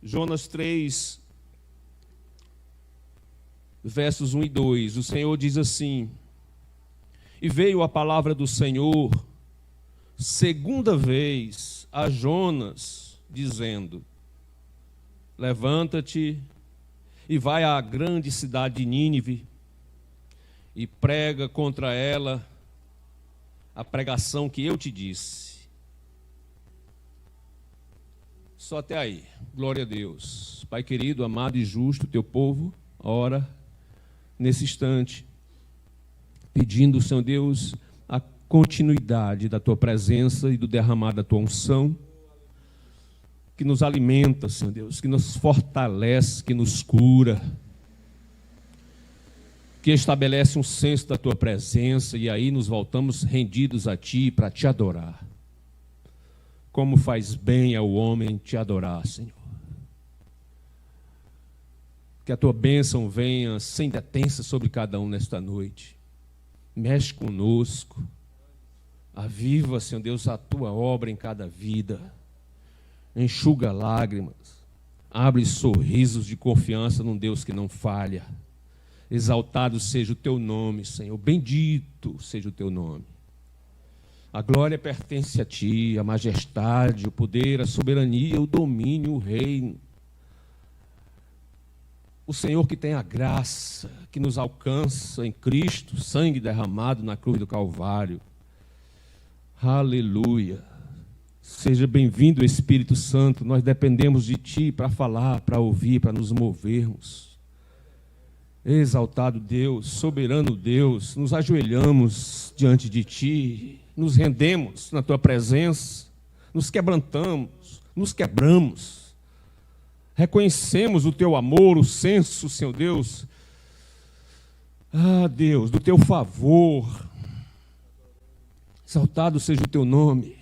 Jonas 3, versos 1 e 2, o Senhor diz assim: e veio a palavra do Senhor segunda vez a Jonas, dizendo: levanta-te e vai à grande cidade de Nínive e prega contra ela a pregação que eu te disse. Só até aí. Glória a Deus. Pai querido, amado e justo, teu povo ora nesse instante, pedindo, Senhor Deus, a continuidade da tua presença e do derramar da tua unção, que nos alimenta, Senhor Deus, que nos fortalece, que nos cura, que estabelece um senso da tua presença, e aí nos voltamos rendidos a ti para te adorar. Como faz bem ao homem te adorar, Senhor. Que a tua bênção venha sem detença sobre cada um nesta noite. Mexe conosco. Aviva, Senhor Deus, a tua obra em cada vida. Enxuga lágrimas. Abre sorrisos de confiança num Deus que não falha. Exaltado seja o teu nome, Senhor. Bendito seja o teu nome. A glória pertence a ti, a majestade, o poder, a soberania, o domínio, o reino. O Senhor que tem a graça, que nos alcança em Cristo, sangue derramado na cruz do Calvário. Aleluia. Seja bem-vindo, Espírito Santo. Nós dependemos de ti para falar, para ouvir, para nos movermos. Exaltado Deus, soberano Deus, nos ajoelhamos diante de ti, nos rendemos na tua presença, nos quebrantamos, nos quebramos. Reconhecemos o teu amor, o senso, Senhor Deus, Deus, do teu favor. Exaltado seja o teu nome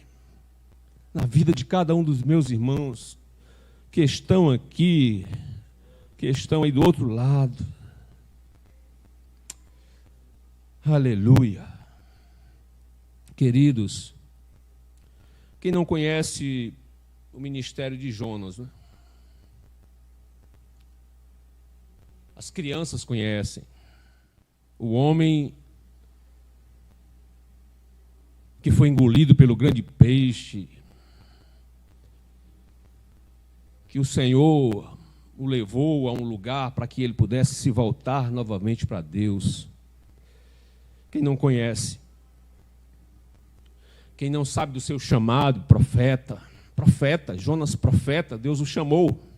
na vida de cada um dos meus irmãos que estão aqui, que estão aí do outro lado. Aleluia. Queridos, quem não conhece o ministério de Jonas, né? As crianças conhecem. O homem que foi engolido pelo grande peixe, que o Senhor o levou a um lugar para que ele pudesse se voltar novamente para Deus. Quem não conhece, quem não sabe do seu chamado, profeta, Jonas profeta, Deus o chamou.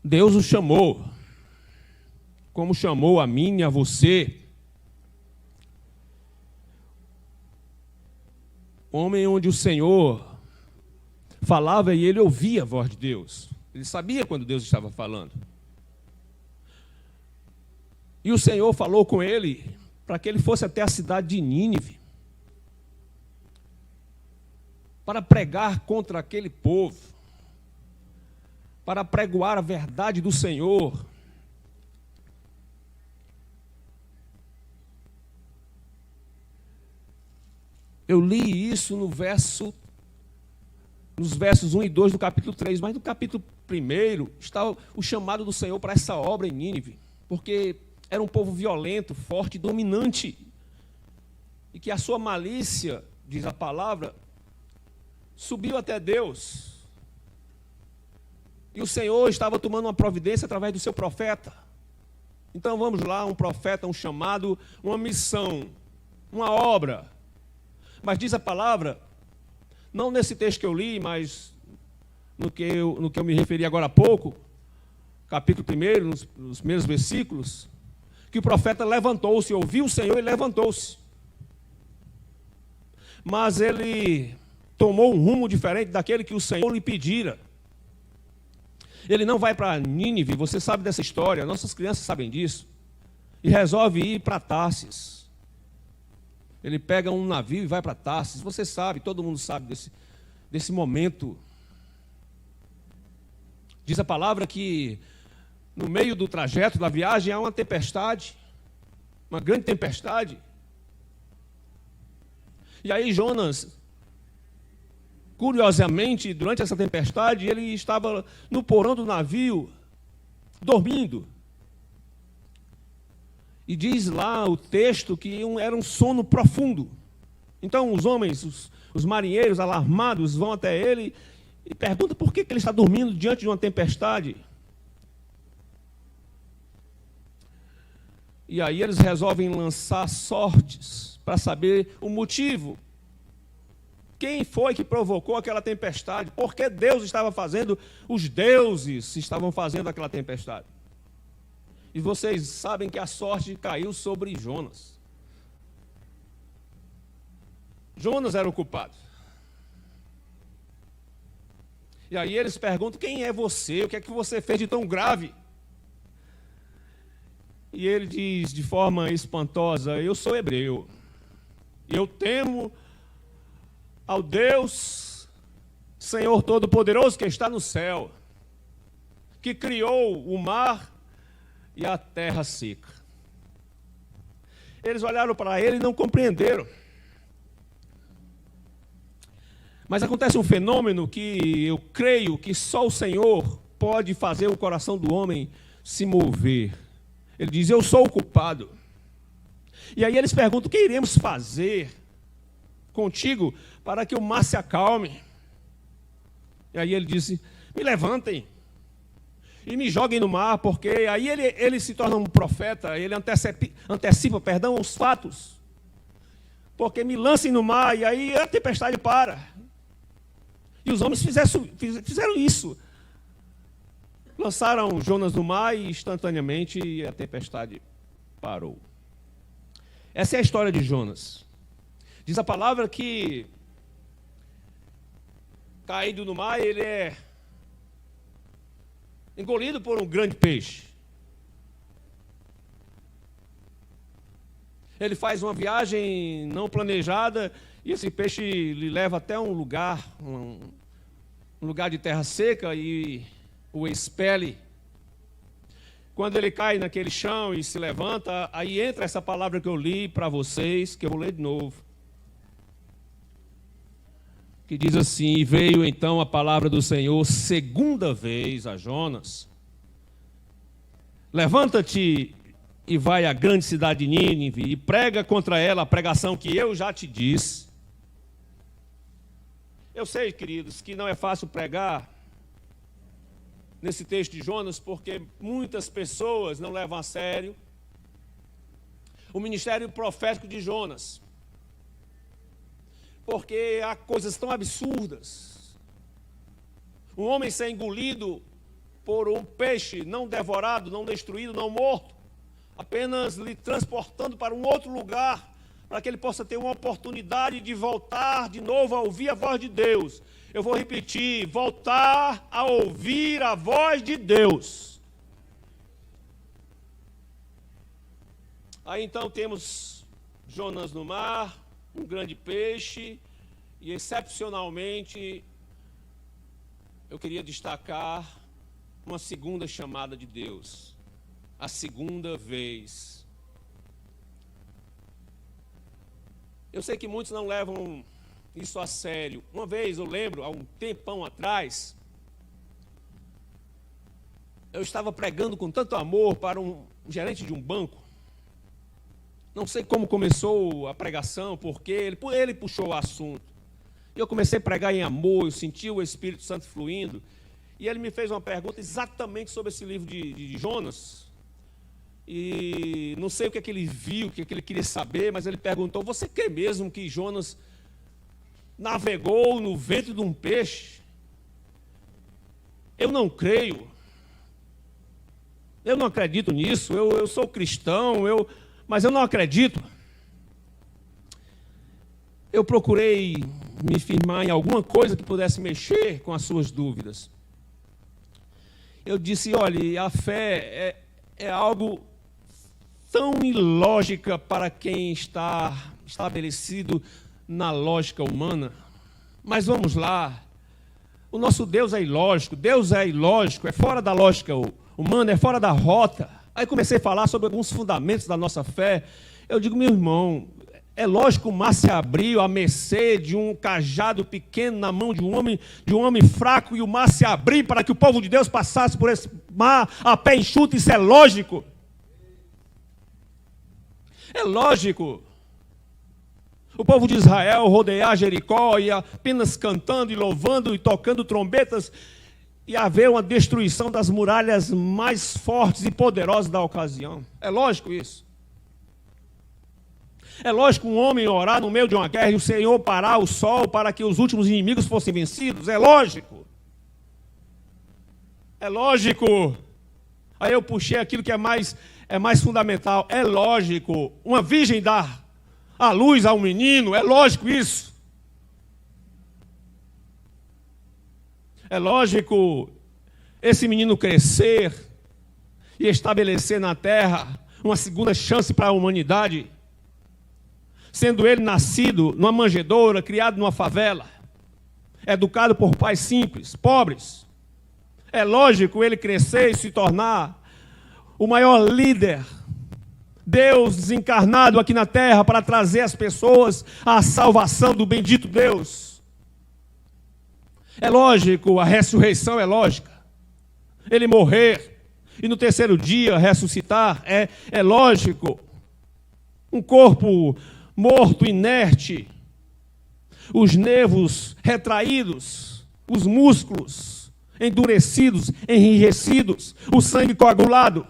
Deus o chamou, como chamou a mim e a você. Homem onde o Senhor falava e ele ouvia a voz de Deus. Ele sabia quando Deus estava falando. E o Senhor falou com ele para que ele fosse até a cidade de Nínive, para pregar contra aquele povo, para pregoar a verdade do Senhor. Eu li isso nos versos 1 e 2 do capítulo 3, mas no capítulo 1 está o chamado do Senhor para essa obra em Nínive, porque era um povo violento, forte, dominante, e que a sua malícia, diz a palavra, subiu até Deus. E o Senhor estava tomando uma providência através do seu profeta. Então vamos lá, um profeta, um chamado, uma missão, uma obra. Mas diz a palavra, não nesse texto que eu li, mas no que eu me referi agora há pouco, capítulo 1, nos primeiros versículos, que o profeta levantou-se, ouviu o Senhor e levantou-se. Mas ele tomou um rumo diferente daquele que o Senhor lhe pedira. Ele não vai para Nínive, você sabe dessa história, nossas crianças sabem disso, e resolve ir para Tarsis. Ele pega um navio e vai para Tarsis, você sabe, todo mundo sabe desse momento. Diz a palavra que no meio do trajeto da viagem há uma tempestade, uma grande tempestade. E aí Jonas Curiosamente, durante essa tempestade, ele estava no porão do navio, dormindo. E diz lá o texto que era um sono profundo. Então os homens, os marinheiros alarmados, vão até ele e perguntam por que ele está dormindo diante de uma tempestade. E aí eles resolvem lançar sortes para saber o motivo. Quem foi que provocou aquela tempestade? Por que Deus estava fazendo, os deuses estavam fazendo aquela tempestade? E vocês sabem que a sorte caiu sobre Jonas. Jonas era o culpado. E aí eles perguntam, quem é você? O que é que você fez de tão grave? E ele diz de forma espantosa, eu sou hebreu. Eu temo ao Deus, Senhor Todo-Poderoso, que está no céu, que criou o mar e a terra seca. Eles olharam para ele e não compreenderam. Mas acontece um fenômeno que eu creio que só o Senhor pode fazer o coração do homem se mover. Ele diz, eu sou o culpado. E aí eles perguntam, o que iremos fazer contigo para que o mar se acalme? E aí ele disse, me levantem e me joguem no mar, porque aí ele se torna um profeta, ele antecipa os fatos. Porque me lancem no mar e aí a tempestade para. E os homens fizeram isso. Lançaram Jonas no mar e instantaneamente a tempestade parou. Essa é a história de Jonas. Diz a palavra que, caído no mar, ele é engolido por um grande peixe. Ele faz uma viagem não planejada e esse peixe lhe leva até um lugar de terra seca e o expele. Quando ele cai naquele chão e se levanta, aí entra essa palavra que eu li para vocês, que eu vou ler de novo. Que diz assim, e veio então a palavra do Senhor segunda vez a Jonas. Levanta-te e vai à grande cidade de Nínive e prega contra ela a pregação que eu já te disse. Eu sei, queridos, que não é fácil pregar nesse texto de Jonas, porque muitas pessoas não levam a sério o ministério profético de Jonas. Porque há coisas tão absurdas. Um homem ser engolido por um peixe não devorado, não destruído, não morto, apenas lhe transportando para um outro lugar, para que ele possa ter uma oportunidade de voltar de novo a ouvir a voz de Deus. Eu vou repetir, voltar a ouvir a voz de Deus. Aí então temos Jonas no mar, um grande peixe, e excepcionalmente eu queria destacar uma segunda chamada de Deus, a segunda vez. Eu sei que muitos não levam isso a sério. Uma vez eu lembro, há um tempão atrás, eu estava pregando com tanto amor para um gerente de um banco. Não sei como começou a pregação, porque ele puxou o assunto. E eu comecei a pregar em amor, eu senti o Espírito Santo fluindo. E ele me fez uma pergunta exatamente sobre esse livro de Jonas. E não sei o que é que ele viu, o que é que ele queria saber, mas ele perguntou, você crê mesmo que Jonas navegou no ventre de um peixe? Eu não creio. Eu não acredito nisso. Eu sou cristão, mas eu não acredito. Eu procurei me firmar em alguma coisa que pudesse mexer com as suas dúvidas. Eu disse, olha, a fé é algo tão ilógica para quem está estabelecido na lógica humana. Mas vamos lá. O nosso Deus é ilógico. Deus é ilógico, é fora da lógica humana, é fora da rota. Aí comecei a falar sobre alguns fundamentos da nossa fé. Eu digo, meu irmão, É lógico que o mar se abriu à mercê de um cajado pequeno na mão de um homem fraco, e o mar se abriu para que o povo de Deus passasse por esse mar a pé enxuto. Isso é lógico. É lógico. O povo de Israel rodear Jericó e apenas cantando e louvando e tocando trombetas, e haver uma destruição das muralhas mais fortes e poderosas da ocasião. É lógico isso. É lógico um homem orar no meio de uma guerra e o Senhor parar o sol para que os últimos inimigos fossem vencidos. É lógico. É lógico. Aí eu puxei aquilo que é mais fundamental. É lógico. Uma virgem dar a luz a um menino. É lógico isso. É lógico esse menino crescer e estabelecer na terra uma segunda chance para a humanidade, sendo ele nascido numa manjedoura, criado numa favela, educado por pais simples, pobres. É lógico ele crescer e se tornar o maior líder, Deus desencarnado aqui na terra para trazer as pessoas à salvação do bendito Deus. É lógico, a ressurreição é lógica. Ele morrer e no terceiro dia ressuscitar é lógico. Um corpo morto, inerte, os nervos retraídos, os músculos endurecidos, enrijecidos, o sangue coagulado,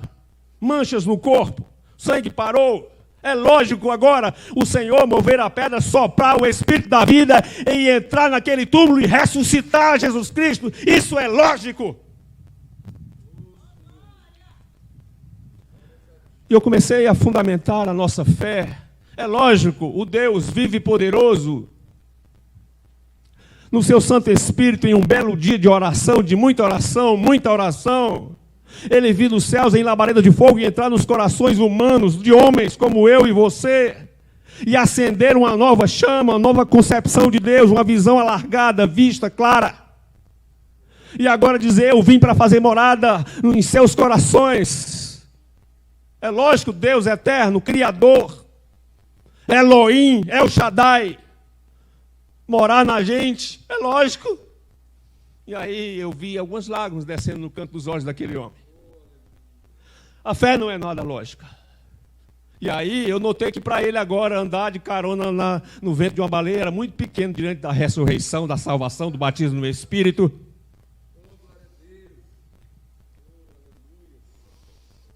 manchas no corpo, sangue parou. É lógico agora o Senhor mover a pedra, soprar o Espírito da vida e entrar naquele túmulo e ressuscitar Jesus Cristo. Isso é lógico. E eu comecei a fundamentar a nossa fé. É lógico, o Deus vivo e poderoso, no seu Santo Espírito, em um belo dia de oração, de muita oração, ele vir dos céus em labareda de fogo e entrar nos corações humanos, de homens como eu e você, e acender uma nova chama, uma nova concepção de Deus, uma visão alargada, vista, clara. E agora dizer, eu vim para fazer morada em seus corações. É lógico, Deus eterno, Criador, Elohim, El Shaddai, morar na gente, é lógico. E aí eu vi algumas lágrimas descendo no canto dos olhos daquele homem. A fé não é nada lógica. E aí eu notei que para ele agora andar de carona no vento de uma baleia era muito pequeno diante da ressurreição, da salvação, do batismo no Espírito.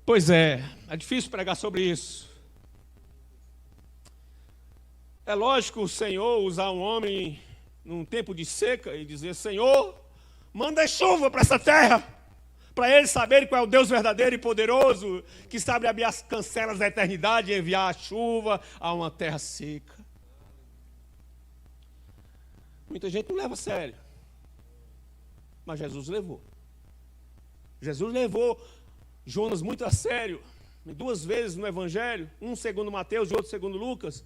Pois é difícil pregar sobre isso. É lógico o Senhor usar um homem num tempo de seca e dizer, Senhor, manda chuva para essa terra, para eles saberem qual é o Deus verdadeiro e poderoso, que sabe abrir as cancelas da eternidade e enviar a chuva a uma terra seca. Muita gente não leva a sério, mas Jesus levou. Jesus levou Jonas muito a sério, 2 vezes no Evangelho, um segundo Mateus e outro segundo Lucas.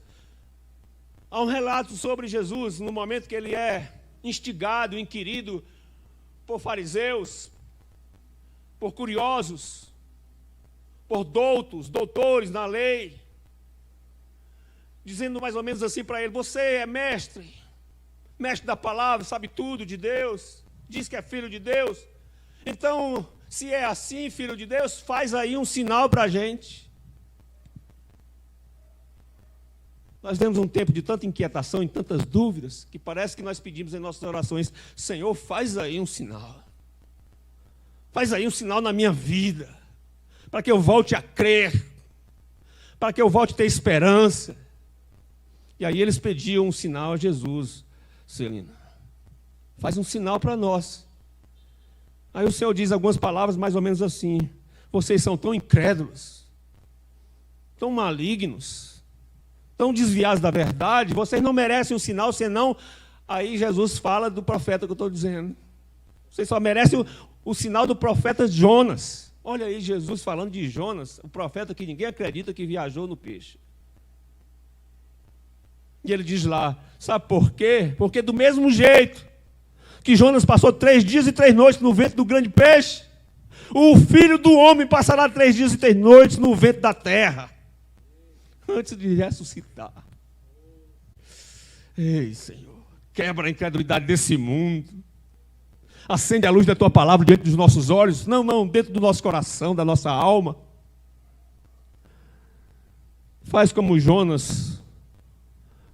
Há um relato sobre Jesus no momento que ele é instigado, inquirido por fariseus, por curiosos, por doutores na lei, dizendo mais ou menos assim para ele, você é mestre da palavra, sabe tudo de Deus, diz que é filho de Deus, então, se é assim, filho de Deus, faz aí um sinal para a gente. Nós temos um tempo de tanta inquietação e tantas dúvidas, que parece que nós pedimos em nossas orações, Senhor, faz aí um sinal. Faz aí um sinal na minha vida, para que eu volte a crer, para que eu volte a ter esperança. E aí eles pediam um sinal a Jesus. Celina, faz um sinal para nós. Aí o Senhor diz algumas palavras mais ou menos assim, vocês são tão incrédulos, tão malignos, tão desviados da verdade, vocês não merecem um sinal senão... Aí Jesus fala do profeta que eu estou dizendo. Vocês só merecem o sinal do profeta Jonas. Olha aí Jesus falando de Jonas, o profeta que ninguém acredita que viajou no peixe. E ele diz lá, sabe por quê? Porque do mesmo jeito que Jonas passou 3 dias e 3 noites no ventre do grande peixe, o Filho do Homem passará 3 dias e 3 noites no ventre da terra, antes de ressuscitar. Ei, Senhor, quebra a incredulidade desse mundo. Acende a luz da tua palavra diante dos nossos olhos. Não, dentro do nosso coração, da nossa alma. Faz como Jonas,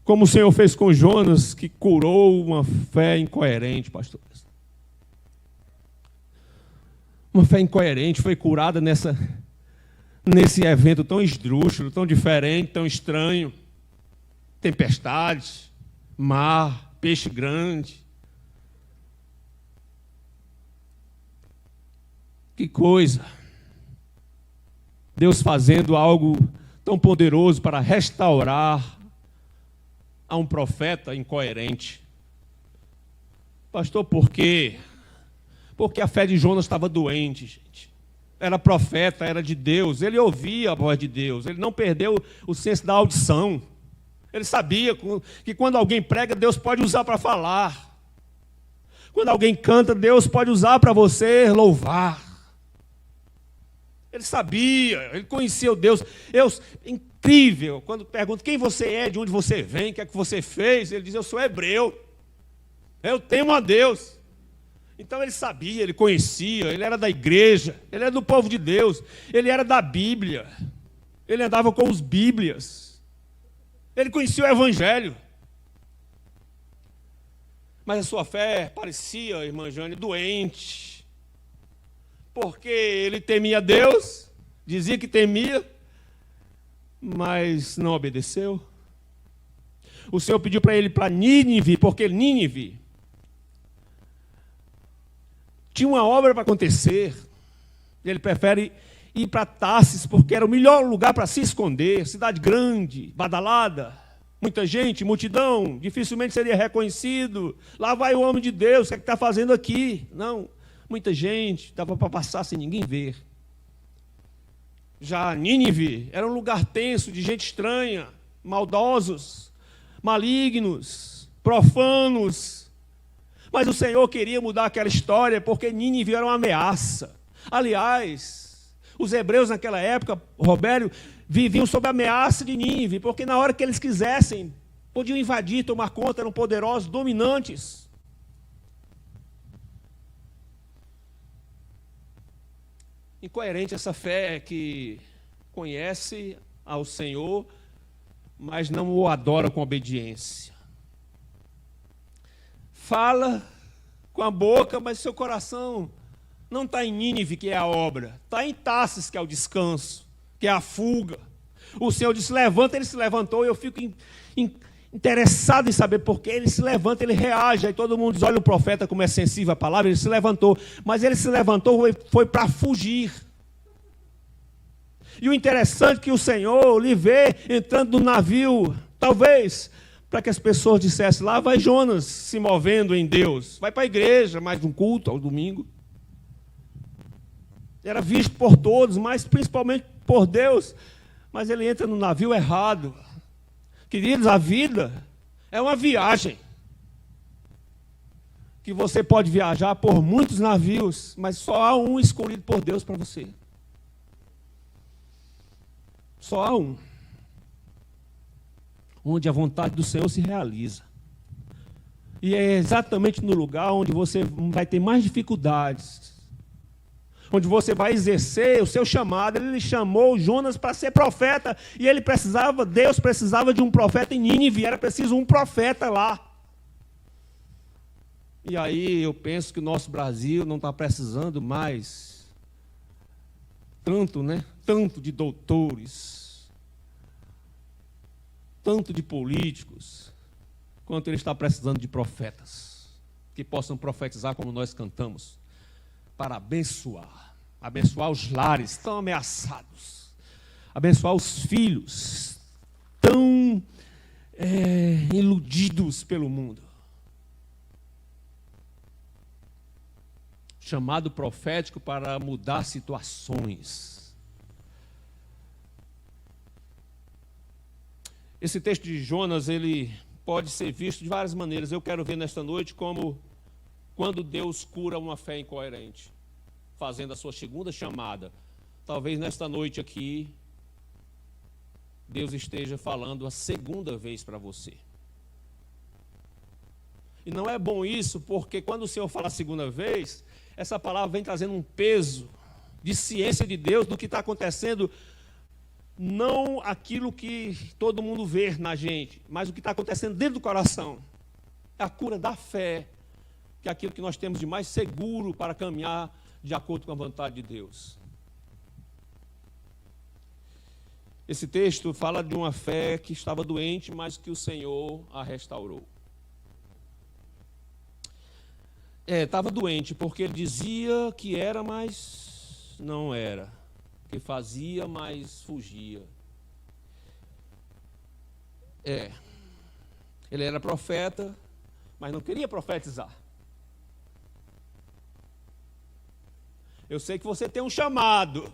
como o Senhor fez com Jonas, que curou uma fé incoerente, pastor. Uma fé incoerente foi curada nesse evento tão esdrúxulo, tão diferente, tão estranho. Tempestade, mar, peixe grande. Que coisa! Deus fazendo algo tão poderoso para restaurar a um profeta incoerente. Pastor, por quê? Porque a fé de Jonas estava doente, gente. Era profeta, era de Deus, ele ouvia a voz de Deus, ele não perdeu o senso da audição. Ele sabia que quando alguém prega, Deus pode usar para falar. Quando alguém canta, Deus pode usar para você louvar. Ele sabia, ele conhecia o Deus. Incrível, quando pergunta quem você é, de onde você vem, o que é que você fez, ele diz, eu sou hebreu, eu temo a Deus. Então ele sabia, ele conhecia, ele era da igreja, ele era do povo de Deus, ele era da Bíblia, ele andava com os Bíblias, ele conhecia o Evangelho. Mas a sua fé parecia, irmã Jane, doente, porque ele temia Deus, dizia que temia, mas não obedeceu. O Senhor pediu para ele ir para Nínive, porque Nínive tinha uma obra para acontecer. Ele prefere ir para Tarsis, porque era o melhor lugar para se esconder. Cidade grande, badalada, muita gente, multidão, dificilmente seria reconhecido. Lá vai o homem de Deus, o que é que está fazendo aqui? Não, muita gente, dava para passar sem ninguém ver. Já Nínive era um lugar tenso, de gente estranha, maldosos, malignos, profanos. Mas o Senhor queria mudar aquela história, porque Nínive era uma ameaça. Aliás, os hebreus naquela época, Robério, viviam sob a ameaça de Nínive, porque na hora que eles quisessem, podiam invadir, tomar conta, eram poderosos, dominantes. Incoerente essa fé que conhece ao Senhor, mas não o adora com obediência. Fala com a boca, mas seu coração não está em Nínive, que é a obra. Está em Tarsis, que é o descanso, que é a fuga. O Senhor disse, levanta, ele se levantou, e eu fico interessado em saber por que ele se levanta, ele reage. Aí todo mundo diz, olha o profeta como é sensível à palavra, ele se levantou. Mas ele se levantou, foi para fugir. E o interessante é que o Senhor lhe vê entrando no navio, talvez para que as pessoas dissessem, lá vai Jonas se movendo em Deus, vai para a igreja, mais um culto ao domingo. Era visto por todos, mas principalmente por Deus, mas ele entra no navio errado. Queridos, a vida é uma viagem, que você pode viajar por muitos navios, mas só há um escolhido por Deus para você. Só há um. Onde a vontade do Senhor se realiza. E é exatamente no lugar onde você vai ter mais dificuldades, onde você vai exercer o seu chamado. Ele chamou Jonas para ser profeta, e Deus precisava de um profeta em Nínive, era preciso um profeta lá. E aí eu penso que o nosso Brasil não está precisando mais tanto de doutores, tanto de políticos, quanto ele está precisando de profetas, que possam profetizar como nós cantamos, para abençoar os lares tão ameaçados, abençoar os filhos tão iludidos pelo mundo. Chamado profético para mudar situações. Esse texto de Jonas, ele pode ser visto de várias maneiras. Eu quero ver nesta noite como quando Deus cura uma fé incoerente, fazendo a sua segunda chamada. Talvez nesta noite aqui, Deus esteja falando a segunda vez para você. E não é bom isso, porque quando o Senhor fala a segunda vez, essa palavra vem trazendo um peso de ciência de Deus do que está acontecendo, não aquilo que todo mundo vê na gente, mas o que está acontecendo dentro do coração. É a cura da fé, que é aquilo que nós temos de mais seguro para caminhar de acordo com a vontade de Deus. Esse texto fala de uma fé que estava doente, mas que o Senhor a restaurou. Estava doente, porque ele dizia que era, mas não era. Que fazia, mas fugia. Ele era profeta, mas não queria profetizar. Eu sei que você tem um chamado.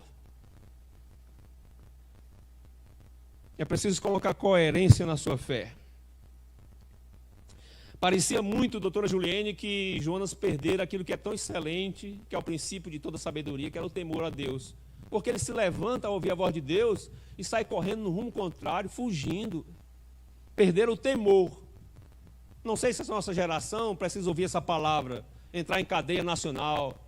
É preciso colocar coerência na sua fé. Parecia muito, doutora Juliene, que Jonas perdera aquilo que é tão excelente, que é o princípio de toda sabedoria, que era o temor a Deus. Porque ele se levanta ao ouvir a voz de Deus e sai correndo no rumo contrário, fugindo. Perderam o temor. Não sei se essa nossa geração precisa ouvir essa palavra, entrar em cadeia nacional,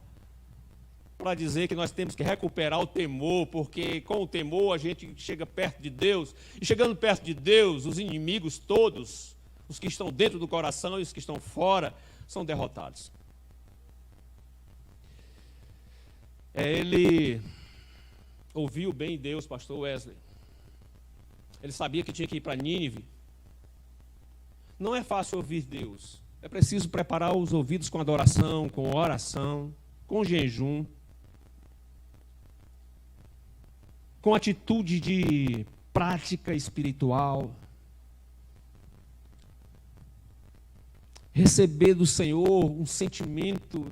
para dizer que nós temos que recuperar o temor, porque com o temor a gente chega perto de Deus, e chegando perto de Deus, os inimigos todos, os que estão dentro do coração e os que estão fora, são derrotados. Ele ouviu bem Deus, pastor Wesley. Ele sabia que tinha que ir para Nínive. Não é fácil ouvir Deus. É preciso preparar os ouvidos com adoração, com oração, com jejum, com atitude de prática espiritual. Receber do Senhor um sentimento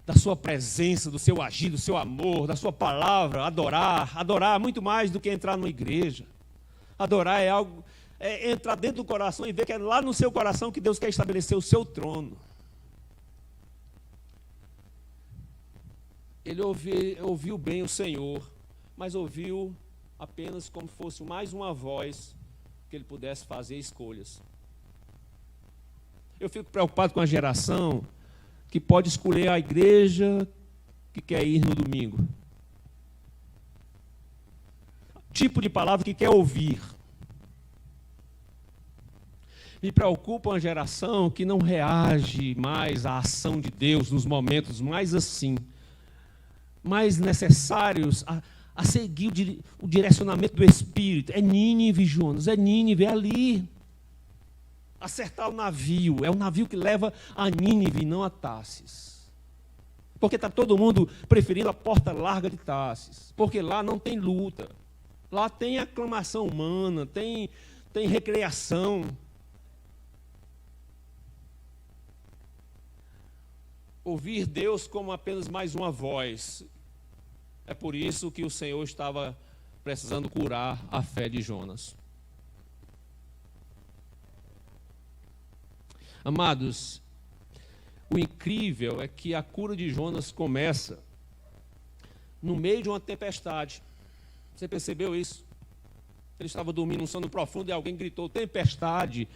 da sua presença, do seu agir, do seu amor, da sua palavra, adorar muito mais do que entrar numa igreja. Adorar é algo, entrar dentro do coração e ver que é lá no seu coração que Deus quer estabelecer o seu trono. Ele ouviu bem o Senhor, mas ouviu apenas como fosse mais uma voz que ele pudesse fazer escolhas. Eu fico preocupado com a geração que pode escolher a igreja que quer ir no domingo. Tipo de palavra que quer ouvir. Me preocupa uma geração que não reage mais à ação de Deus nos momentos mais assim, mais necessários a seguir o direcionamento do Espírito. É Nínive, Jonas, é Nínive, é ali. Acertar o navio, é o navio que leva a Nínive, não a Tarsis. Porque está todo mundo preferindo a porta larga de Tarsis, porque lá não tem luta, lá tem aclamação humana, tem recreação. Ouvir Deus como apenas mais uma voz. É por isso que o Senhor estava precisando curar a fé de Jonas. Amados, o incrível é que a cura de Jonas começa no meio de uma tempestade. Você percebeu isso? Ele estava dormindo um sono profundo e alguém gritou, tempestade.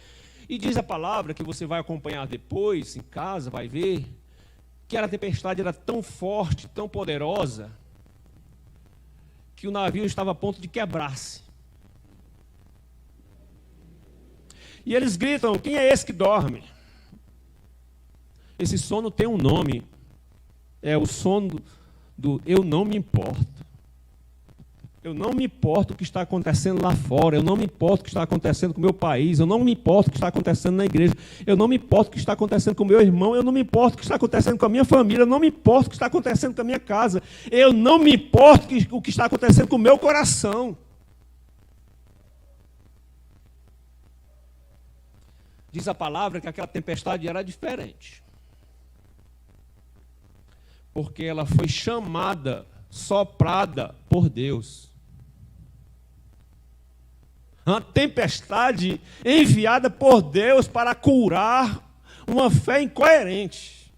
E diz a palavra que você vai acompanhar depois, em casa, vai ver, que a tempestade era tão forte, tão poderosa, que o navio estava a ponto de quebrar-se. E eles gritam, quem é esse que dorme? Esse sono tem um nome, é o sono do eu não me importo. Eu não me importo o que está acontecendo lá fora, eu não me importo o que está acontecendo com o meu país, eu não me importo o que está acontecendo na igreja, eu não me importo o que está acontecendo com o meu irmão, eu não me importo o que está acontecendo com a minha família, eu não me importo o que está acontecendo com a minha casa, eu não me importo o que está acontecendo com o meu coração. Diz a palavra que aquela tempestade era diferente. Porque ela foi chamada, soprada por Deus. Uma tempestade enviada por Deus para curar uma fé incoerente.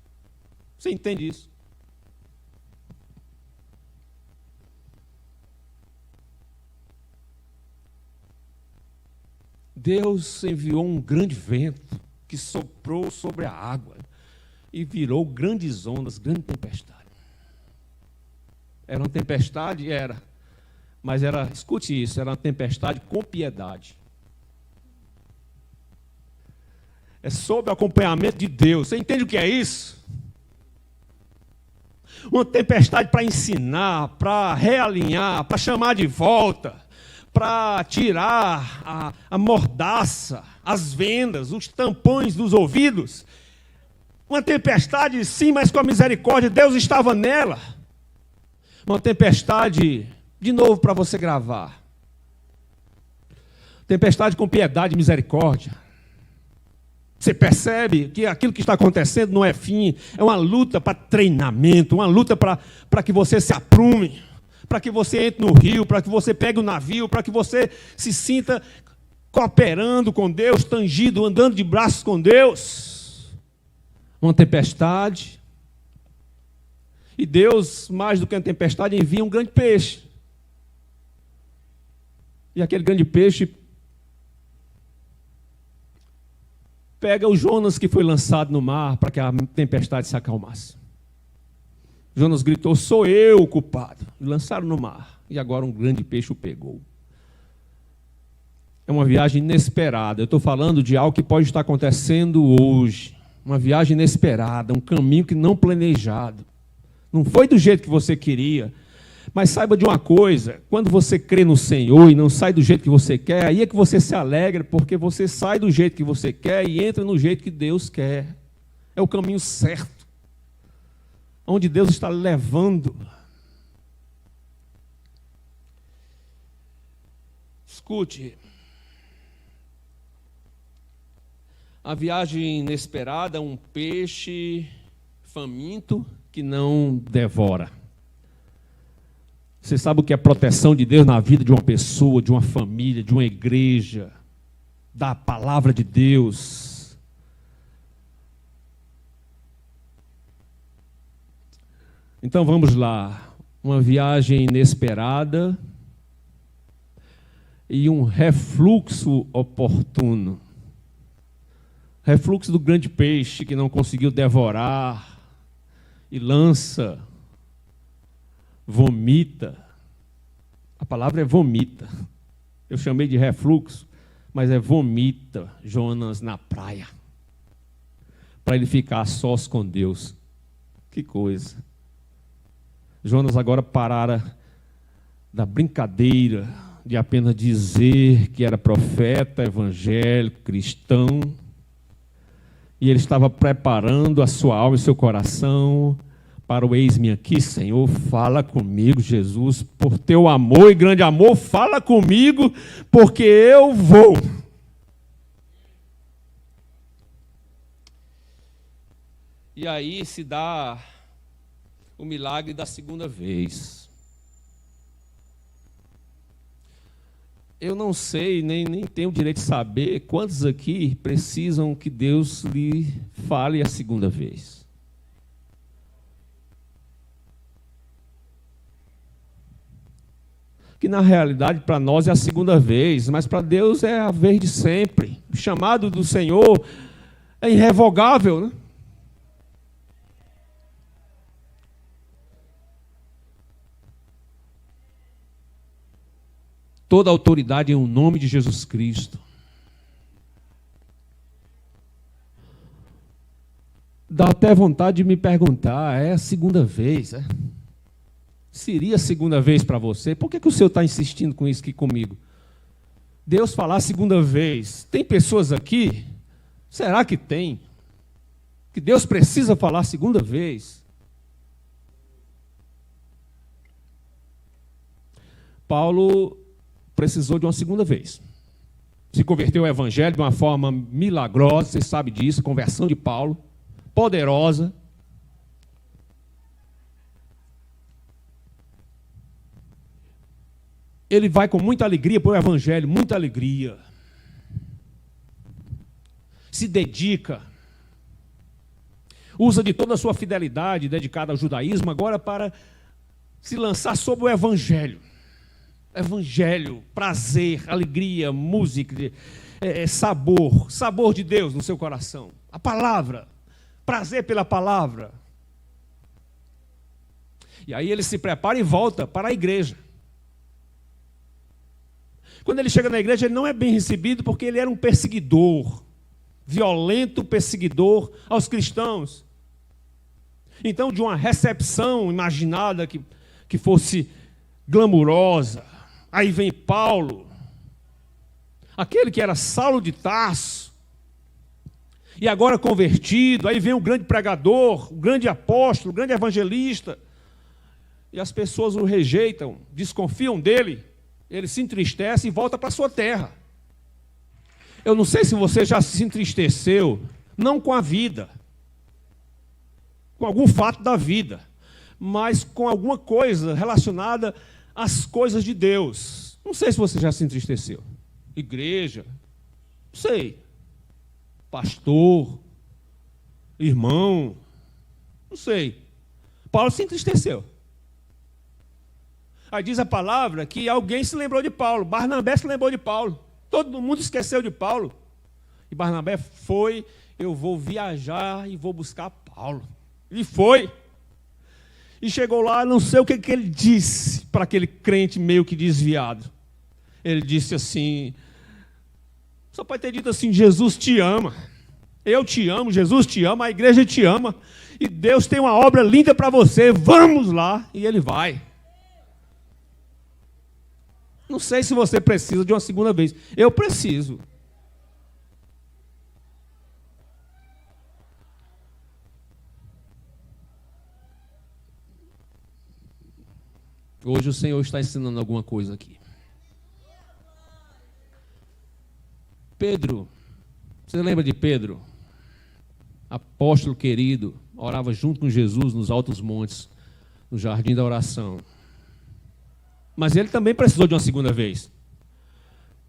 Você entende isso? Deus enviou um grande vento que soprou sobre a água e virou grandes ondas, grande tempestade. Era uma tempestade? Era. Mas era, escute isso, era uma tempestade com piedade. É sob o acompanhamento de Deus. Você entende o que é isso? Uma tempestade para ensinar, para realinhar, para chamar de volta, para tirar a mordaça, as vendas, os tampões dos ouvidos. Uma tempestade, sim, mas com a misericórdia, Deus estava nela. Uma tempestade, de novo, para você gravar. Tempestade com piedade e misericórdia. Você percebe que aquilo que está acontecendo não é fim, é uma luta para treinamento, uma luta para que você se aprume, para que você entre no rio, para que você pegue o navio, para que você se sinta cooperando com Deus, tangido, andando de braços com Deus. Uma tempestade. E Deus, mais do que uma tempestade, envia um grande peixe. E aquele grande peixe pega o Jonas que foi lançado no mar para que a tempestade se acalmasse. Jonas gritou: sou eu o culpado. E lançaram no mar. E agora um grande peixe o pegou. É uma viagem inesperada. Eu estou falando de algo que pode estar acontecendo hoje. Uma viagem inesperada, um caminho que não planejado. Não foi do jeito que você queria. Mas saiba de uma coisa, quando você crê no Senhor e não sai do jeito que você quer, aí é que você se alegra, porque você sai do jeito que você quer e entra no jeito que Deus quer. É o caminho certo, onde Deus está levando. Escute, a viagem inesperada, um peixe faminto que não devora. Você sabe o que é proteção de Deus na vida de uma pessoa, de uma família, de uma igreja, da palavra de Deus. Então vamos lá. Uma viagem inesperada e um refluxo oportuno. Refluxo do grande peixe que não conseguiu devorar e lança, vomita. A palavra é vomita. Eu chamei de refluxo, mas é vomita Jonas na praia. Para ele ficar a sós com Deus. Que coisa. Jonas agora parara da brincadeira de apenas dizer que era profeta, evangélico, cristão. E ele estava preparando a sua alma e seu coração para o eis-me aqui, Senhor, fala comigo, Jesus, por teu amor e grande amor, fala comigo, porque eu vou. E aí se dá o milagre da segunda vez. Eu não sei, nem tenho o direito de saber quantos aqui precisam que Deus lhe fale a segunda vez. Que na realidade para nós é a segunda vez, mas para Deus é a vez de sempre. O chamado do Senhor é irrevogável, né? Toda a autoridade em o nome de Jesus Cristo. Dá até vontade de me perguntar, é a segunda vez, é? Seria a segunda vez para você? Por que o Senhor está insistindo com isso aqui comigo? Deus falar a segunda vez. Tem pessoas aqui? Será que tem? Que Deus precisa falar a segunda vez? Paulo precisou de uma segunda vez. Se converteu ao evangelho de uma forma milagrosa, você sabe disso, conversão de Paulo, poderosa. Ele vai com muita alegria para o evangelho, muita alegria. Se dedica. Usa de toda a sua fidelidade dedicada ao judaísmo agora para se lançar sobre o evangelho. Evangelho, prazer, alegria, música, sabor de Deus no seu coração. A palavra, prazer pela palavra. E aí ele se prepara e volta para a igreja. Quando ele chega na igreja, ele não é bem recebido porque ele era um perseguidor, violento perseguidor aos cristãos. Então, de uma recepção imaginada que fosse glamurosa, aí vem Paulo, aquele que era Saulo de Tarso, e agora convertido, aí vem o grande pregador, o grande apóstolo, o grande evangelista, e as pessoas o rejeitam, desconfiam dele, ele se entristece e volta para a sua terra. Eu não sei se você já se entristeceu, não com a vida, com algum fato da vida, mas com alguma coisa relacionada às coisas de Deus. Não sei se você já se entristeceu. Igreja, não sei. Pastor, irmão, não sei. Paulo se entristeceu. Aí diz a palavra que alguém se lembrou de Paulo. Barnabé se lembrou de Paulo. Todo mundo esqueceu de Paulo. E Barnabé foi, eu vou viajar e vou buscar Paulo. E foi. E chegou lá, não sei o que ele disse para aquele crente meio que desviado. Ele disse assim, só pode ter dito assim, Jesus te ama. Eu te amo, Jesus te ama, a igreja te ama. E Deus tem uma obra linda para você, vamos lá. E ele vai. Não sei se você precisa de uma segunda vez. Eu preciso. Hoje o Senhor está ensinando alguma coisa aqui. Pedro, você lembra de Pedro? Apóstolo querido, orava junto com Jesus nos altos montes, no jardim da oração. Mas ele também precisou de uma segunda vez.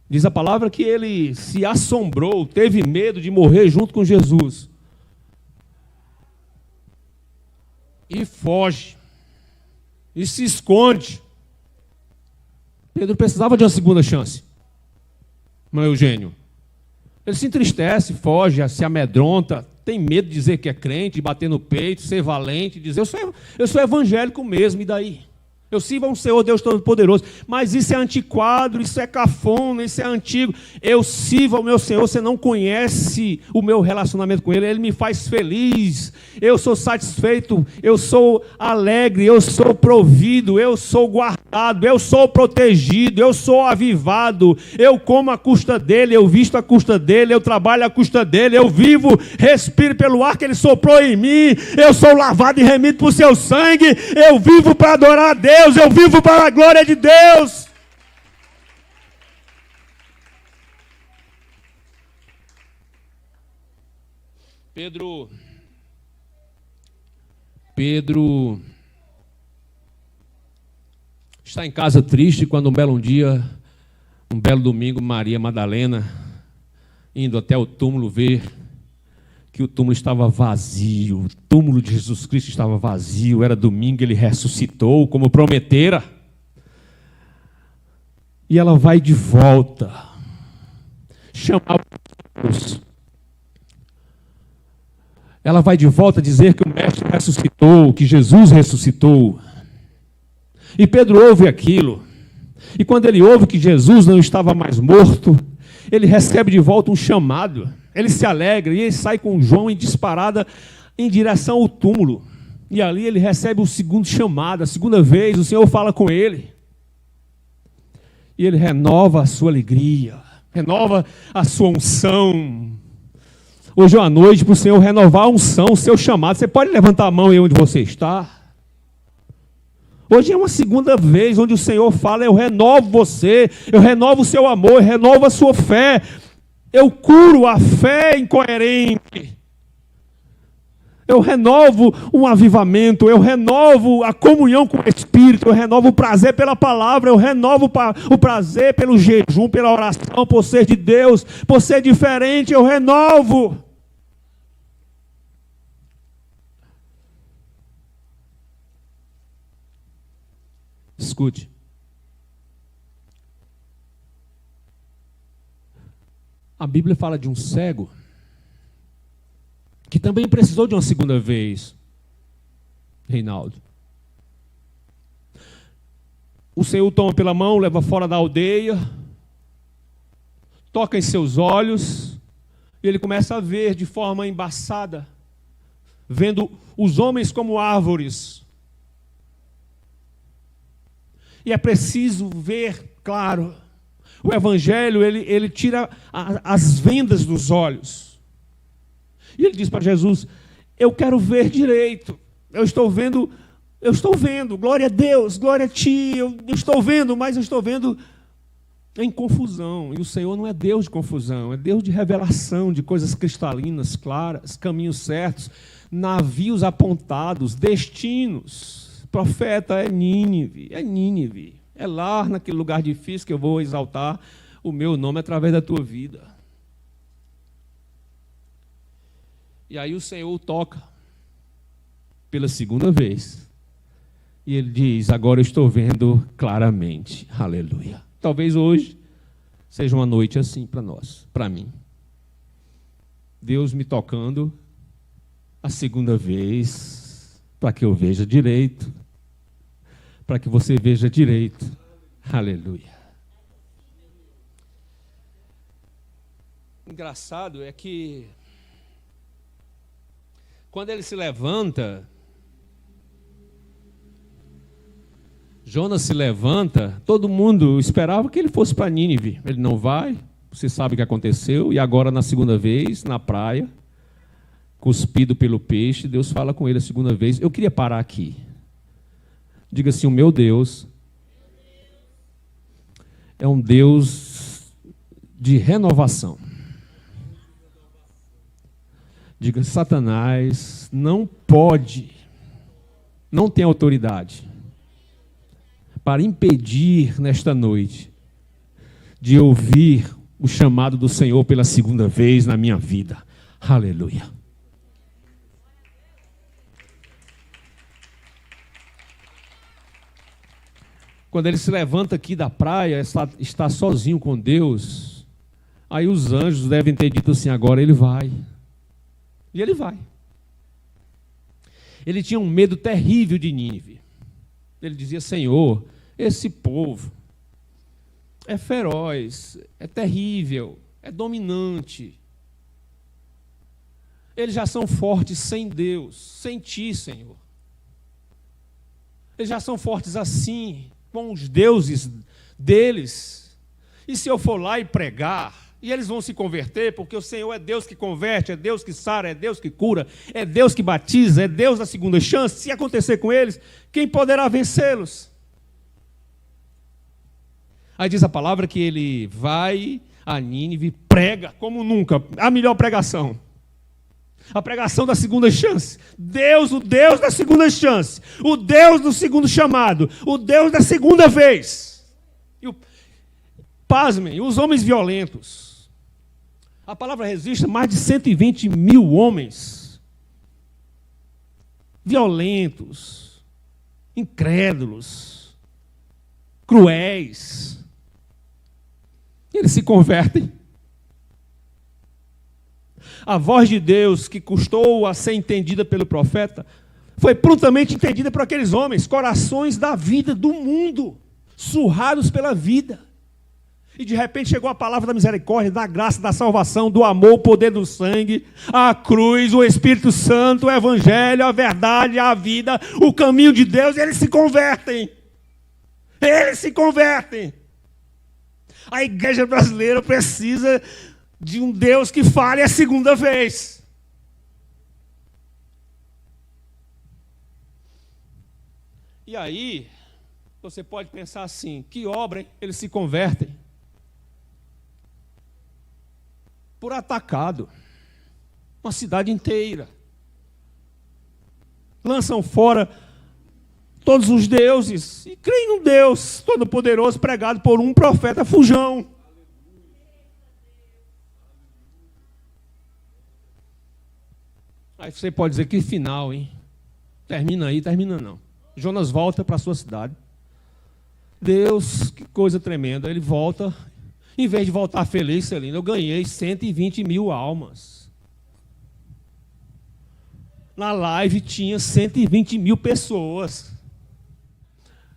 Diz a palavra que ele se assombrou, teve medo de morrer junto com Jesus. E foge. E se esconde. Pedro precisava de uma segunda chance. Não é, Eugênio? Ele se entristece, foge, se amedronta, tem medo de dizer que é crente, bater no peito, ser valente, dizer eu sou evangélico mesmo, e daí? Eu sirvo a um Senhor Deus Todo-Poderoso, mas isso é antiquado, isso é cafona, isso é antigo. Eu sirvo ao meu Senhor, você não conhece o meu relacionamento com Ele, Ele me faz feliz, eu sou satisfeito, eu sou alegre, eu sou provido, eu sou guardado, eu sou protegido, eu sou avivado, eu como à custa dEle, eu visto à custa dEle, eu trabalho à custa dEle, eu vivo, respiro pelo ar que Ele soprou em mim, eu sou lavado e remido por seu sangue, eu vivo para adorar a Deus, eu vivo para a glória de Deus. Pedro está em casa triste quando um belo domingo, Maria Madalena, indo até o túmulo ver que o túmulo estava vazio, o túmulo de Jesus Cristo estava vazio, era domingo, ele ressuscitou como prometera. E ela vai de volta, chamar os... Ela vai de volta dizer que o Mestre ressuscitou, que Jesus ressuscitou. E Pedro ouve aquilo. E quando ele ouve que Jesus não estava mais morto, ele recebe de volta um chamado. Ele se alegra e ele sai com João em disparada em direção ao túmulo. E ali ele recebe o segundo chamado, a segunda vez o Senhor fala com ele. E ele renova a sua alegria, renova a sua unção. Hoje é uma noite para o Senhor renovar a unção, o seu chamado. Você pode levantar a mão aí onde você está? Hoje é uma segunda vez onde o Senhor fala, eu renovo você, eu renovo o seu amor, eu renovo a sua fé. Eu curo a fé incoerente. Eu renovo um avivamento, eu renovo a comunhão com o Espírito, eu renovo o prazer pela palavra, eu renovo o prazer pelo jejum, pela oração, por ser de Deus, por ser diferente, eu renovo. Escute. A Bíblia fala de um cego que também precisou de uma segunda vez, Reinaldo. O Senhor o toma pela mão, leva fora da aldeia, toca em seus olhos, e ele começa a ver de forma embaçada, vendo os homens como árvores. E é preciso ver, claro, o Evangelho, ele tira as vendas dos olhos. E ele diz para Jesus: eu quero ver direito, eu estou vendo, glória a Deus, glória a Ti, eu estou vendo, mas eu estou vendo em confusão. E o Senhor não é Deus de confusão, é Deus de revelação, de coisas cristalinas, claras, caminhos certos, navios apontados, destinos. Profeta, é Nínive, é lá naquele lugar difícil que eu vou exaltar o meu nome através da tua vida. E aí o Senhor o toca pela segunda vez. E ele diz: agora eu estou vendo claramente. Aleluia. Talvez hoje seja uma noite assim para nós, para mim. Deus me tocando a segunda vez, para que eu veja direito, para que você veja direito. Aleluia. Engraçado é que quando ele se levanta, Jonas se levanta, todo mundo esperava que ele fosse para Nínive. Ele não vai, você sabe o que aconteceu, e agora na segunda vez, na praia, cuspido pelo peixe, Deus fala com ele a segunda vez. Eu queria parar aqui. Diga assim: o meu Deus é um Deus de renovação. Diga: Satanás não pode, não tem autoridade para impedir nesta noite de ouvir o chamado do Senhor pela segunda vez na minha vida. Aleluia. Quando ele se levanta aqui da praia, está sozinho com Deus, aí os anjos devem ter dito assim: agora ele vai. E ele vai. Ele tinha um medo terrível de Nínive. Ele dizia: Senhor, esse povo é feroz, é terrível, é dominante. Eles já são fortes sem Deus, sem Ti, Senhor. Eles já são fortes assim, com os deuses deles. E se eu for lá e pregar, e eles vão se converter, porque o Senhor é Deus que converte, é Deus que sara, é Deus que cura, é Deus que batiza, é Deus da segunda chance. Se acontecer com eles, quem poderá vencê-los? Aí diz a palavra que ele vai a Nínive, prega como nunca, a melhor pregação. A pregação da segunda chance. Deus, o Deus da segunda chance. O Deus do segundo chamado. O Deus da segunda vez. Pasmem, os homens violentos. A palavra registra mais de 120 mil homens violentos, incrédulos, cruéis. Eles se convertem. A voz de Deus, que custou a ser entendida pelo profeta, foi prontamente entendida por aqueles homens, corações da vida, do mundo, surrados pela vida. E de repente chegou a palavra da misericórdia, da graça, da salvação, do amor, o poder do sangue, a cruz, o Espírito Santo, o Evangelho, a verdade, a vida, o caminho de Deus, e eles se convertem. Eles se convertem. A igreja brasileira precisa de um Deus que fale a segunda vez. E aí, você pode pensar assim: que obra, hein? Eles se convertem. Por atacado. Uma cidade inteira. Lançam fora todos os deuses e creem no Deus Todo-Poderoso pregado por um profeta fujão. Aí você pode dizer: que final, hein? Termina aí, termina não. Jonas volta para a sua cidade. Deus, que coisa tremenda. Ele volta Em vez de voltar feliz, Celina, eu ganhei 120 mil almas. Na live tinha 120 mil pessoas.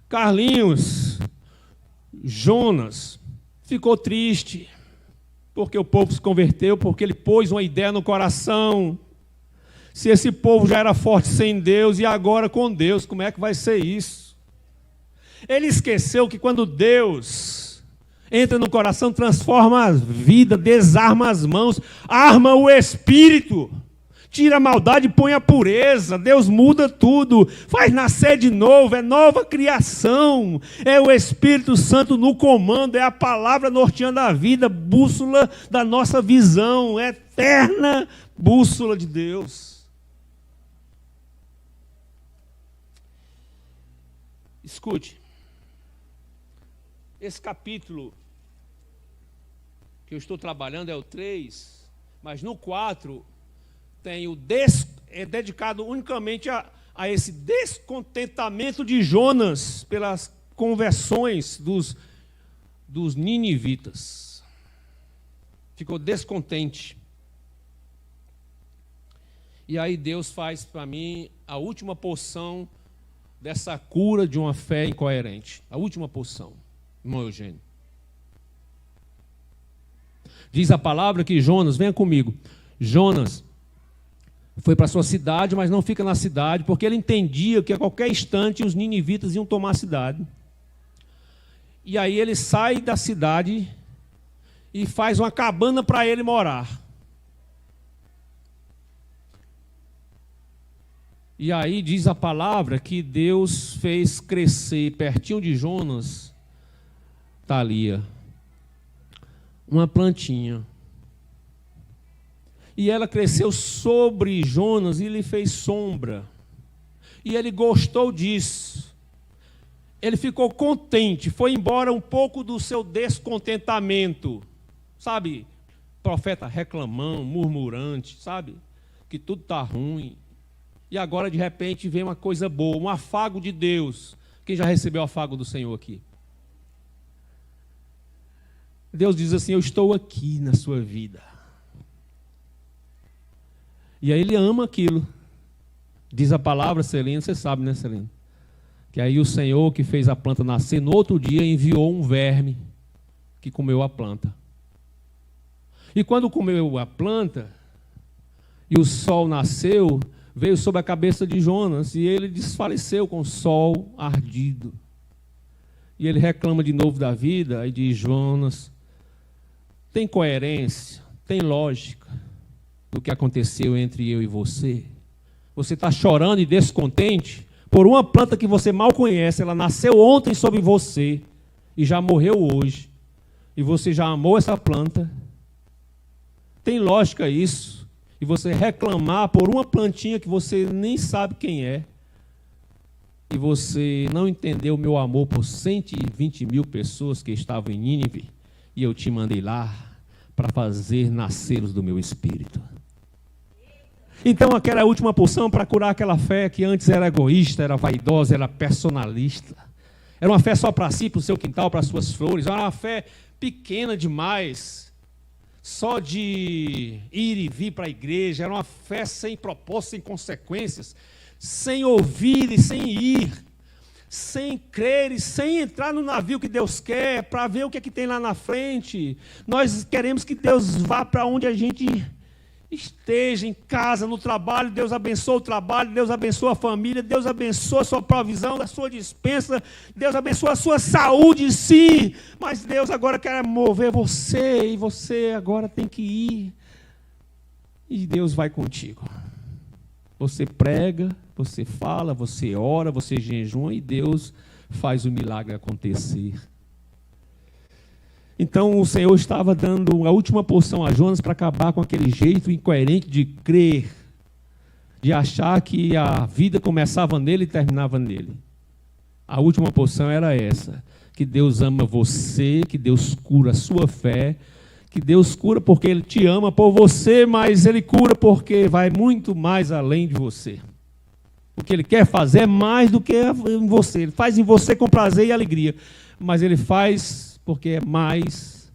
Carlinhos, Jonas, ficou triste, porque o povo se converteu, porque ele pôs uma ideia no coração. Se esse povo já era forte sem Deus, e agora com Deus, como é que vai ser isso? Ele esqueceu que quando Deus entra no coração, transforma a vida, desarma as mãos, arma o espírito, tira a maldade e põe a pureza. Deus muda tudo, faz nascer de novo, é nova criação, é o Espírito Santo no comando, é a palavra norteando a vida, bússola da nossa visão, eterna bússola de Deus. Escute, esse capítulo que eu estou trabalhando é o 3, mas no 4 tem é dedicado unicamente a esse descontentamento de Jonas pelas conversões dos ninivitas. Ficou descontente. E aí Deus faz para mim a última porção dessa cura de uma fé incoerente. A última porção, irmão Eugênio. Diz a palavra que Jonas, venha comigo, Jonas foi para sua cidade, mas não fica na cidade, porque ele entendia que a qualquer instante os ninivitas iam tomar a cidade. E aí ele sai da cidade e faz uma cabana para ele morar. E aí diz a palavra que Deus fez crescer pertinho de Jonas, Thalia, uma plantinha. E ela cresceu sobre Jonas e lhe fez sombra. E ele gostou disso. Ele ficou contente, foi embora um pouco do seu descontentamento. Sabe, profeta reclamão, murmurante, sabe, que tudo está ruim. E agora, de repente, vem uma coisa boa, um afago de Deus. Quem já recebeu o afago do Senhor aqui? Deus diz assim: eu estou aqui na sua vida. E aí ele ama aquilo. Diz a palavra, Celina, você sabe, né, Celina? Que aí o Senhor que fez a planta nascer, no outro dia enviou um verme que comeu a planta. E quando comeu a planta, e o sol nasceu, veio sobre a cabeça de Jonas, e ele desfaleceu com o sol ardido. E ele reclama de novo da vida, e diz: Jonas, tem coerência, tem lógica do que aconteceu entre eu e você? Você está chorando e descontente por uma planta que você mal conhece, ela nasceu ontem sobre você, e já morreu hoje, e você já amou essa planta? Tem lógica isso? E você reclamar por uma plantinha que você nem sabe quem é, e você não entendeu o meu amor por 120 mil pessoas que estavam em Nínive, e eu te mandei lá para fazer nascer os do meu espírito. Então aquela última porção para curar aquela fé que antes era egoísta, era vaidosa, era personalista. Era uma fé só para si, para o seu quintal, para as suas flores. Era uma fé pequena demais, só de ir e vir para a igreja. Era uma fé sem propósito, sem consequências, sem ouvir e sem ir, sem crer e sem entrar no navio que Deus quer, para ver o que é que tem lá na frente. Nós queremos que Deus vá para onde a gente esteja, em casa, no trabalho. Deus abençoa o trabalho, Deus abençoa a família, Deus abençoa a sua provisão, a sua despensa, Deus abençoa a sua saúde, sim, mas Deus agora quer mover você, e você agora tem que ir, e Deus vai contigo. Você prega, você fala, você ora, você jejuma, e Deus faz o milagre acontecer. Então o Senhor estava dando a última porção a Jonas para acabar com aquele jeito incoerente de crer, de achar que a vida começava nele e terminava nele. A última porção era essa: que Deus ama você, que Deus cura a sua fé, que Deus cura porque Ele te ama por você, mas Ele cura porque vai muito mais além de você. O que Ele quer fazer é mais do que em você. Ele faz em você com prazer e alegria, mas Ele faz porque é mais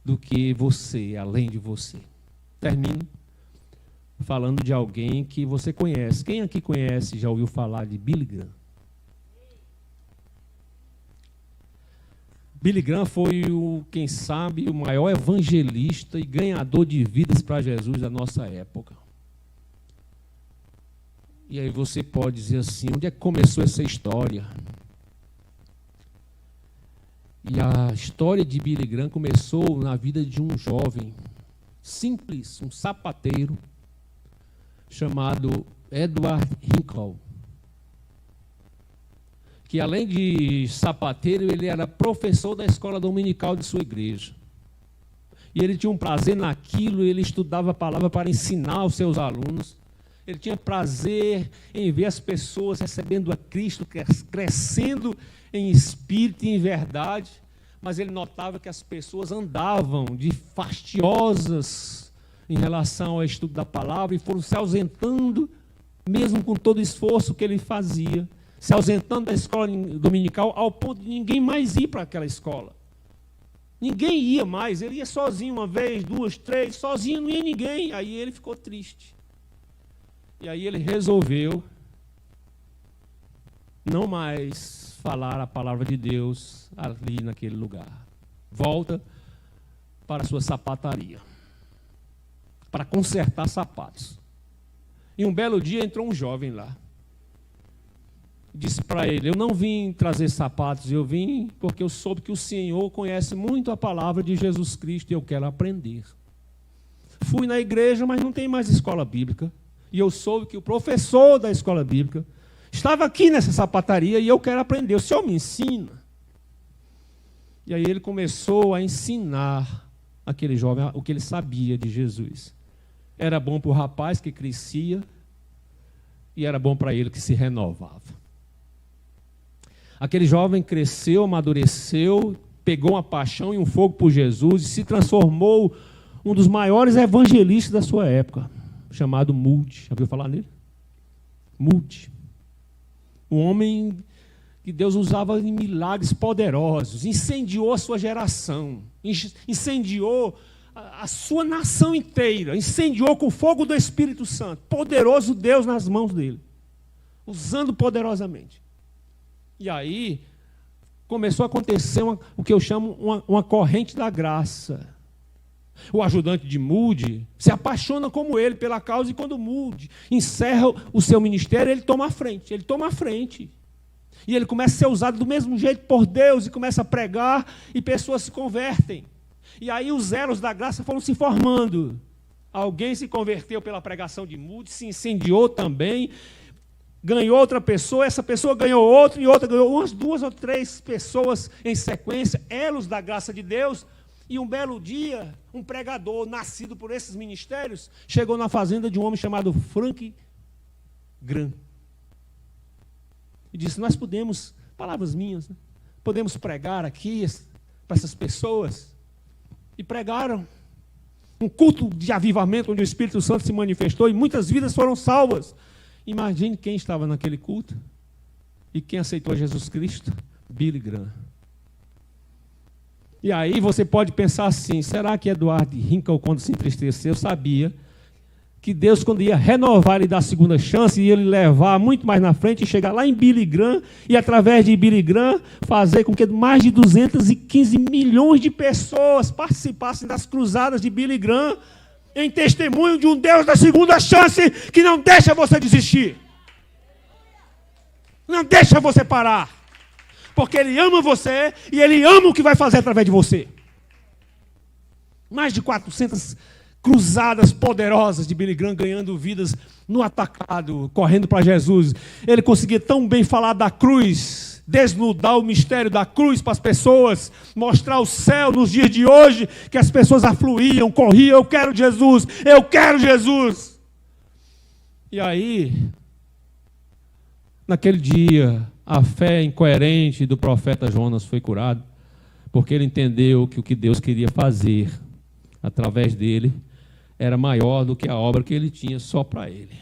do que você, além de você. Termino falando de alguém que você conhece. Quem aqui conhece, já ouviu falar de Billy Graham? Billy Graham foi, quem sabe, o maior evangelista e ganhador de vidas para Jesus da nossa época. E aí você pode dizer assim, onde é que começou essa história? E a história de Billy Graham começou na vida de um jovem simples, um sapateiro, chamado Edward Hinckley, que além de sapateiro, ele era professor da escola dominical de sua igreja. E ele tinha um prazer naquilo, ele estudava a palavra para ensinar aos seus alunos. Ele tinha prazer em ver as pessoas recebendo a Cristo, crescendo em espírito e em verdade, mas ele notava que as pessoas andavam de fastiosas em relação ao estudo da palavra e foram se ausentando, mesmo com todo o esforço que ele fazia, se ausentando da escola dominical ao ponto de ninguém mais ir para aquela escola. Ninguém ia mais, ele ia sozinho uma vez, duas, três, sozinho não ia ninguém. Aí ele ficou triste. E aí ele resolveu não mais falar a palavra de Deus ali naquele lugar. Volta para a sua sapataria, para consertar sapatos. E um belo dia entrou um jovem lá. Disse para ele, eu não vim trazer sapatos, eu vim porque eu soube que o Senhor conhece muito a palavra de Jesus Cristo e eu quero aprender. Fui na igreja, mas não tem mais escola bíblica. E eu soube que o professor da escola bíblica estava aqui nessa sapataria e eu quero aprender. O Senhor me ensina. E aí ele começou a ensinar aquele jovem o que ele sabia de Jesus. Era bom para o rapaz que crescia e era bom para ele que se renovava. Aquele jovem cresceu, amadureceu, pegou uma paixão e um fogo por Jesus e se transformou um dos maiores evangelistas da sua época, chamado Moody. Já ouviu falar nele? Moody. Um homem que Deus usava em milagres poderosos, incendiou a sua geração, incendiou a sua nação inteira, incendiou com o fogo do Espírito Santo, poderoso Deus nas mãos dele, usando poderosamente. E aí começou a acontecer o que eu chamo uma corrente da graça. O ajudante de Moody se apaixona como ele pela causa e quando Moody encerra o seu ministério, ele toma a frente. E ele começa a ser usado do mesmo jeito por Deus e começa a pregar e pessoas se convertem. E aí os elos da graça foram se formando. Alguém se converteu pela pregação de Moody, se incendiou também, ganhou outra pessoa, essa pessoa ganhou outra e outra ganhou umas 2 ou 3 pessoas em sequência, elos da graça de Deus. E um belo dia, um pregador nascido por esses ministérios chegou na fazenda de um homem chamado Frank Graham. E disse, nós podemos, palavras minhas, né? Podemos pregar aqui para essas pessoas. E pregaram. Um culto de avivamento onde o Espírito Santo se manifestou e muitas vidas foram salvas. Imagine quem estava naquele culto e quem aceitou Jesus Cristo. Billy Graham. E aí você pode pensar assim, será que Edward Hinckley, quando se entristeceu, sabia que Deus, quando ia renovar, ele dar a segunda chance, ia ele levar muito mais na frente e chegar lá em Billy Graham e, através de Billy Graham, fazer com que mais de 215 milhões de pessoas participassem das cruzadas de Billy Graham em testemunho de um Deus da segunda chance que não deixa você desistir. Não deixa você parar. Porque Ele ama você e Ele ama o que vai fazer através de você. Mais de 400 cruzadas poderosas de Billy Graham ganhando vidas no atacado, correndo para Jesus. Ele conseguia tão bem falar da cruz, desnudar o mistério da cruz para as pessoas, mostrar o céu nos dias de hoje, que as pessoas afluíam, corriam, eu quero Jesus, eu quero Jesus. E aí, naquele dia, a fé incoerente do profeta Jonas foi curada, porque ele entendeu que o que Deus queria fazer através dele era maior do que a obra que ele tinha só para ele.